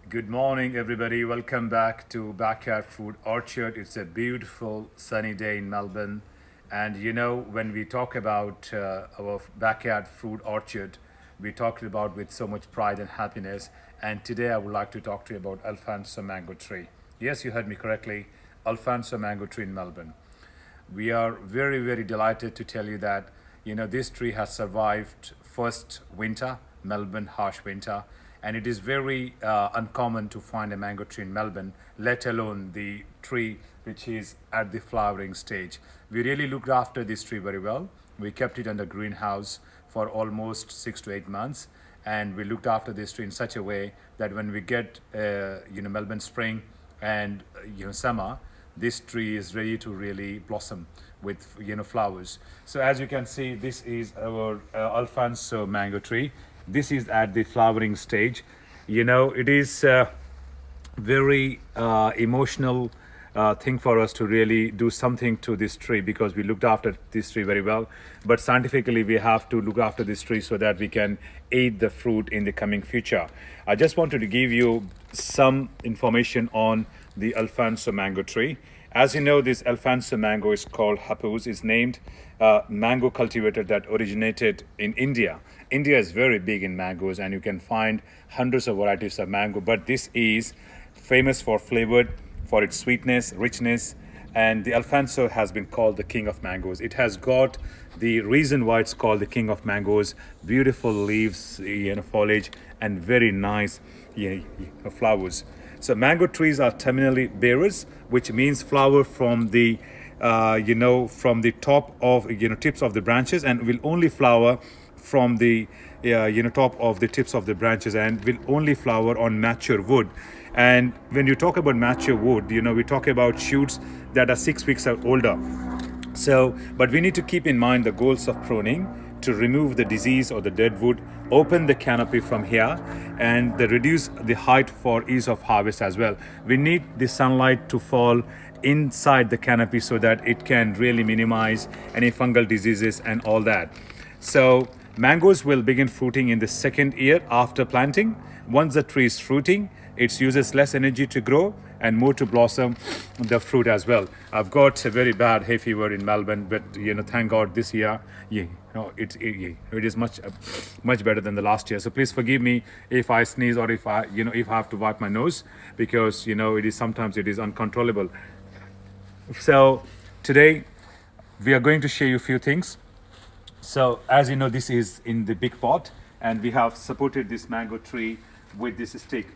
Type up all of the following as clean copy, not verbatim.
Good morning, everybody. Welcome back to Backyard Food Orchard. It's a beautiful sunny day in Melbourne. And when we talk about our backyard fruit orchard, we talk about with so much pride and happiness. And today I would like to talk to you about Alphonso Mango tree. Yes, you heard me correctly. Alphonso Mango tree in Melbourne. We are very, very delighted to tell you that this tree has survived first winter, Melbourne harsh winter, and it is very uncommon to find a mango tree in Melbourne, let alone the tree which is at the flowering stage. We really looked after this tree very well. We kept it under greenhouse for almost 6 to 8 months, and we looked after this tree in such a way that when we get Melbourne spring and summer, this tree is ready to really blossom with flowers. So as you can see, this is our Alphonso mango tree. This is at the flowering stage. It is very emotional thing for us to really do something to this tree because we looked after this tree very well. But scientifically, we have to look after this tree so that we can eat the fruit in the coming future. I just wanted to give you some information on the Alphonso mango tree. As you know, this Alphonso mango is called Hapus. It's named mango cultivator that originated in India. India is very big in mangoes, and you can find hundreds of varieties of mango. But this is famous for flavored, for its sweetness, richness, and the Alphonso has been called the king of mangoes. It has got the reason why it's called the king of mangoes: beautiful leaves, foliage, and very nice flowers. So mango trees are terminally bearers, which means flower from the from the top of tips of the branches, and will only flower from the top of the tips of the branches, and will only flower on mature wood. And when you talk about mature wood, we talk about shoots that are 6 weeks or older. So, but we need to keep in mind the goals of pruning: to remove the disease or the dead wood, open the canopy from here, and they reduce the height for ease of harvest as well. We need the sunlight to fall inside the canopy so that it can really minimize any fungal diseases and all that. So mangoes will begin fruiting in the second year after planting. Once the tree is fruiting, it uses less energy to grow and more to blossom the fruit as well. I've got a very bad hay fever in Melbourne, but thank God this year, it is much better than the last year. So please forgive me if I sneeze or if I have to wipe my nose, because it is sometimes it is uncontrollable. So today we are going to show you a few things. So as you know, this is in the big pot, and we have supported this mango tree with this stick.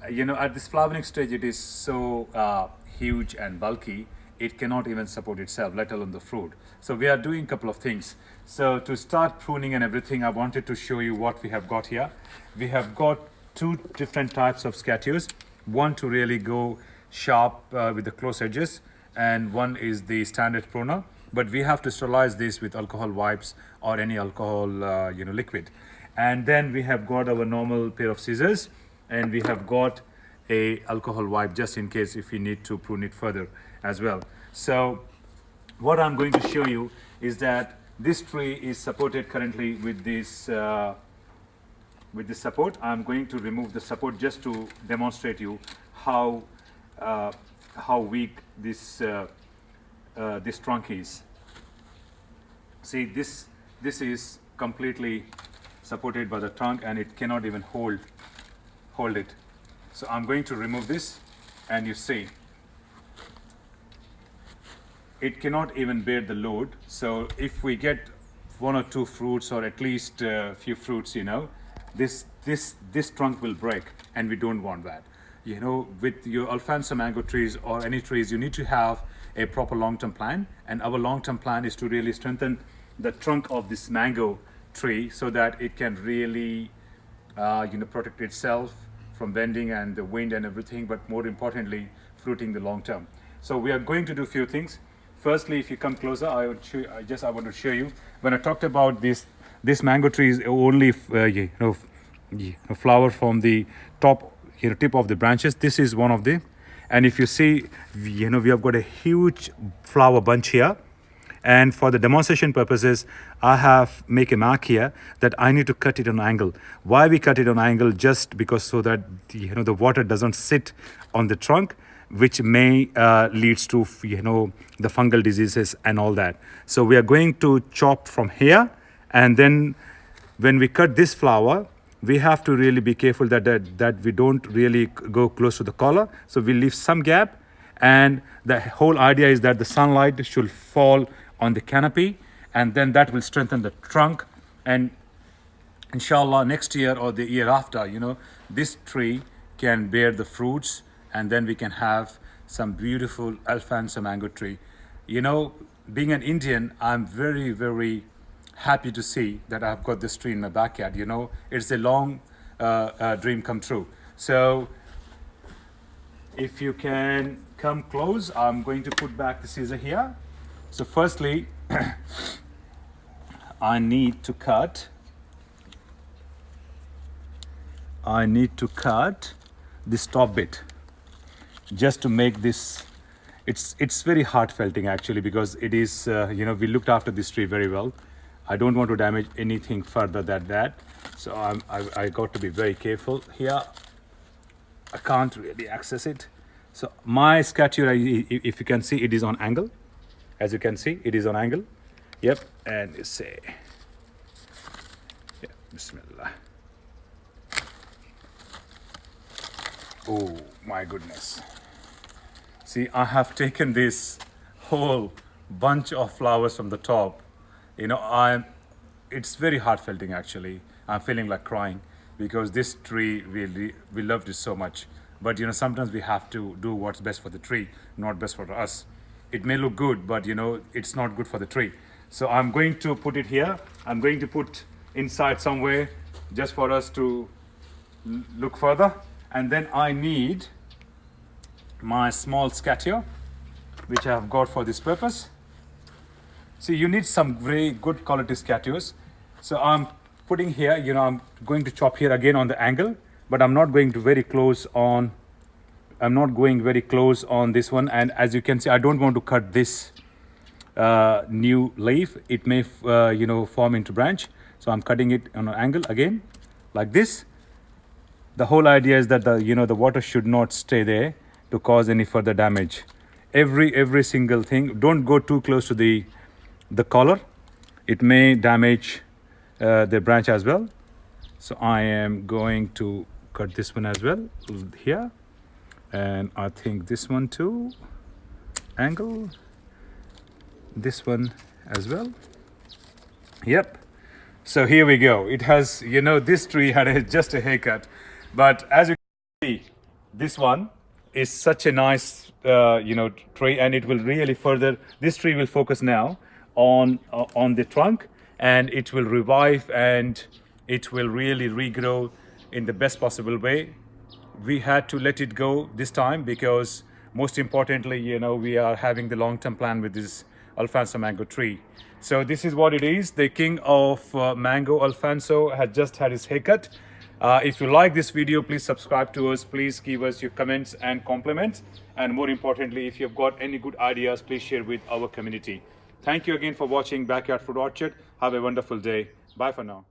At this flowering stage, it is so huge and bulky, it cannot even support itself, let alone the fruit. So we are doing a couple of things. So to start pruning and everything, I wanted to show you what we have got here. We have got two different types of scatures. One to really go sharp with the close edges, and one is the standard pruner. But we have to sterilize this with alcohol wipes or any alcohol liquid. And then we have got our normal pair of scissors, and we have got a alcohol wipe just in case if we need to prune it further as well. So what I'm going to show you is that this tree is supported currently with this support. I'm going to remove the support just to demonstrate you how weak this trunk is. See, this is completely supported by the trunk, and it cannot even hold it. So I'm going to remove this, and you see it cannot even bear the load. So if we get one or two fruits, or at least a few fruits, this trunk will break, and we don't want that. With your Alphonso mango trees or any trees, you need to have a proper long-term plan, and our long-term plan is to really strengthen the trunk of this mango tree so that it can really protect itself from bending and the wind and everything, but more importantly, fruiting the long term. So we are going to do a few things. Firstly, if you come closer, I want to show you. When I talked about this mango tree is only flower from the top tip of the branches. This is one of the, and if you see, we have got a huge flower bunch here, And for the demonstration purposes, I have make a mark here that I need to cut it on an angle. Why we cut it on an angle? Just because so that the water doesn't sit on the trunk, which may leads to the fungal diseases and all that. So we are going to chop from here, and then when we cut this flower, we have to really be careful that we don't really go close to the collar. So we leave some gap, and the whole idea is that the sunlight should fall on the canopy, and then that will strengthen the trunk. And inshallah, next year or the year after, this tree can bear the fruits, and then we can have some beautiful Alphonso mango tree. Being an Indian, I'm very, very happy to see that I've got this tree in my backyard. It's a long dream come true. So if you can come close, I'm going to put back the scissor here. So firstly, I need to cut this top bit just to make this. It's very heartfelting actually, because it is we looked after this tree very well. I don't want to damage anything further than that, so I got to be very careful here. I can't really access it. So my scatura, if you can see, it is on angle. As you can see, it is on angle. Yep, and you say, yeah, Bismillah. Oh my goodness. See, I have taken this whole bunch of flowers from the top. It's very heartfelting actually. I'm feeling like crying because this tree, we loved it so much. But sometimes we have to do what's best for the tree, not best for us. It may look good, but it's not good for the tree. So I'm going to put it here. I'm going to put inside somewhere just for us to look further. And then I need my small scatter, which I have got for this purpose. See, you need some very good quality scatters. So I'm putting here, I'm going to chop here again on the angle, but I'm not going very close on this one. And as you can see, I don't want to cut this new leaf. It may form into branch. So I'm cutting it on an angle again, like this. The whole idea is that the water should not stay there to cause any further damage. Every single thing. Don't go too close to the collar. It may damage the branch as well. So I am going to cut this one as well here, and I think this one too, angle, this one as well. Yep. So here we go. It has, this tree had just a haircut, but as you can see, this one is such a nice tree, and it will really further, this tree will focus now on the trunk, and it will revive, and it will really regrow in the best possible way. We had to let it go this time because most importantly, we are having the long-term plan with this Alphonso mango tree. So this is what it is. The king of mango, Alphonso, has just had his haircut. If you like this video, please subscribe to us. Please give us your comments and compliments. And more importantly, if you've got any good ideas, please share with our community. Thank you again for watching Backyard Fruit Orchard. Have a wonderful day. Bye for now.